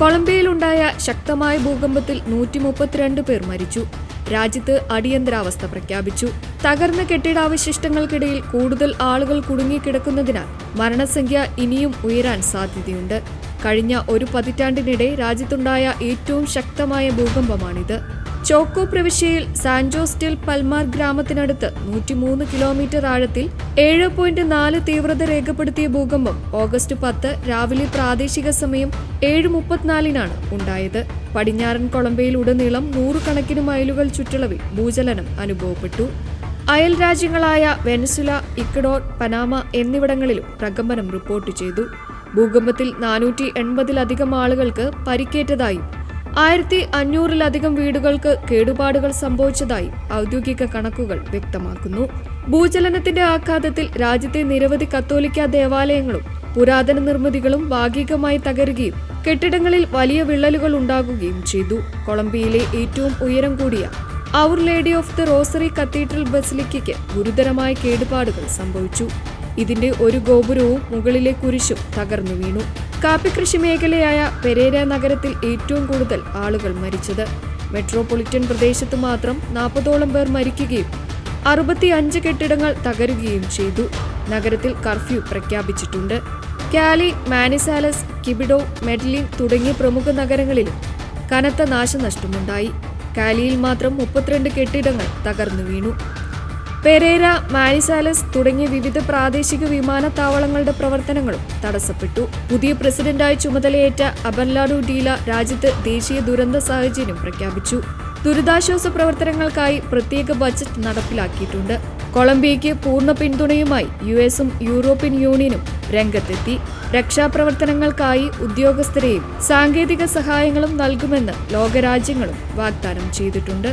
കൊളംബിയയിലുണ്ടായ ശക്തമായ ഭൂകമ്പത്തിൽ 132 പേർ മരിച്ചു. രാജ്യത്ത് അടിയന്തരാവസ്ഥ പ്രഖ്യാപിച്ചു. തകർന്ന കെട്ടിടാവശിഷ്ടങ്ങൾക്കിടയിൽ കൂടുതൽ ആളുകൾ കുടുങ്ങിക്കിടക്കുന്നതിനാൽ മരണസംഖ്യ ഇനിയും ഉയരാൻ സാധ്യതയുണ്ട്. കഴിഞ്ഞ ഒരു പതിറ്റാണ്ടിനിടെ രാജ്യത്തുണ്ടായ ഏറ്റവും ശക്തമായ ഭൂകമ്പമാണിത്. ചോക്കോ പ്രവിശ്യയിൽ സാൻജോസ് ഡെൽ പൽമാർ ഗ്രാമത്തിനടുത്ത് 103 കിലോമീറ്റർ ആഴത്തിൽ 7.4 തീവ്രത രേഖപ്പെടുത്തിയ ഭൂകമ്പം ഓഗസ്റ്റ് 10 രാവിലെ പ്രാദേശിക സമയം 7:34 ഉണ്ടായത്. പടിഞ്ഞാറൻ കൊളംബിയയിലുടനീളം 100 കണക്കിന് മൈലുകൾ ചുറ്റളവിൽ ഭൂചലനം അനുഭവപ്പെട്ടു. അയൽ രാജ്യങ്ങളായ വെനസ്വേല, ഇക്വഡോർ, പനാമ എന്നിവിടങ്ങളിലും പ്രകമ്പനം റിപ്പോർട്ട് ചെയ്തു. ഭൂകമ്പത്തിൽ 480-ലധികം ആളുകൾക്ക് പരിക്കേറ്റതായും 1500-ലധികം വീടുകൾക്ക് കേടുപാടുകൾ സംഭവിച്ചതായും ഔദ്യോഗിക കണക്കുകൾ വ്യക്തമാക്കുന്നു. ഭൂചലനത്തിന്റെ ആഘാതത്തിൽ രാജ്യത്തെ നിരവധി കത്തോലിക്ക ദേവാലയങ്ങളും പുരാതന നിർമ്മിതികളും ഭാഗികമായി തകരുകയും കെട്ടിടങ്ങളിൽ വലിയ വിള്ളലുകൾ ഉണ്ടാകുകയും ചെയ്തു. കൊളംബിയയിലെ ഏറ്റവും ഉയരം കൂടിയ Our Lady of the Rosary Cathedral ബസിലിക്കയ്ക്ക് ഗുരുതരമായ കേടുപാടുകൾ സംഭവിച്ചു. ഇതിന്റെ ഒരു ഗോപുരവും മുകളിലെ കുരിശും തകർന്നു വീണു. കാപ്പി കൃഷി മേഖലയായ പെരേര നഗരത്തിൽ ഏറ്റവും കൂടുതൽ ആളുകൾ മരിച്ചത്. മെട്രോപൊളിറ്റൻ പ്രദേശത്ത് മാത്രം 40ഓളം പേർ മരിക്കുകയും 65 കെട്ടിടങ്ങൾ തകരുകയും ചെയ്തു. നഗരത്തിൽ കർഫ്യൂ പ്രഖ്യാപിച്ചിട്ടുണ്ട്. കാലി, മാനിസാലസ്, കിബിഡോ, മെഡ്ലിൻ തുടങ്ങിയ പ്രമുഖ നഗരങ്ങളിലും കനത്ത നാശനഷ്ടമുണ്ടായി. കാലിയിൽ മാത്രം 32 കെട്ടിടങ്ങൾ തകർന്നു വീണു. പെരേര, മാനിസാലസ് തുടങ്ങിയ വിവിധ പ്രാദേശിക വിമാനത്താവളങ്ങളുടെ പ്രവർത്തനങ്ങളും തടസ്സപ്പെട്ടു. പുതിയ പ്രസിഡന്റായി ചുമതലയേറ്റ അബൻലാഡു ഡീല രാജ്യത്ത് ദേശീയ ദുരന്ത സാഹചര്യം പ്രഖ്യാപിച്ചു. ദുരിതാശ്വാസ പ്രവർത്തനങ്ങൾക്കായി പ്രത്യേക ബജറ്റ് നടപ്പിലാക്കിയിട്ടുണ്ട്. കൊളംബിയയ്ക്ക് പൂർണ്ണ പിന്തുണയുമായി US-ഉം യൂറോപ്യൻ യൂണിയനും രംഗത്തെത്തി. രക്ഷാപ്രവർത്തനങ്ങൾക്കായി ഉദ്യോഗസ്ഥരെയും സാങ്കേതിക സഹായങ്ങളും നൽകുമെന്ന് ലോകരാജ്യങ്ങളും വാഗ്ദാനം ചെയ്തിട്ടുണ്ട്.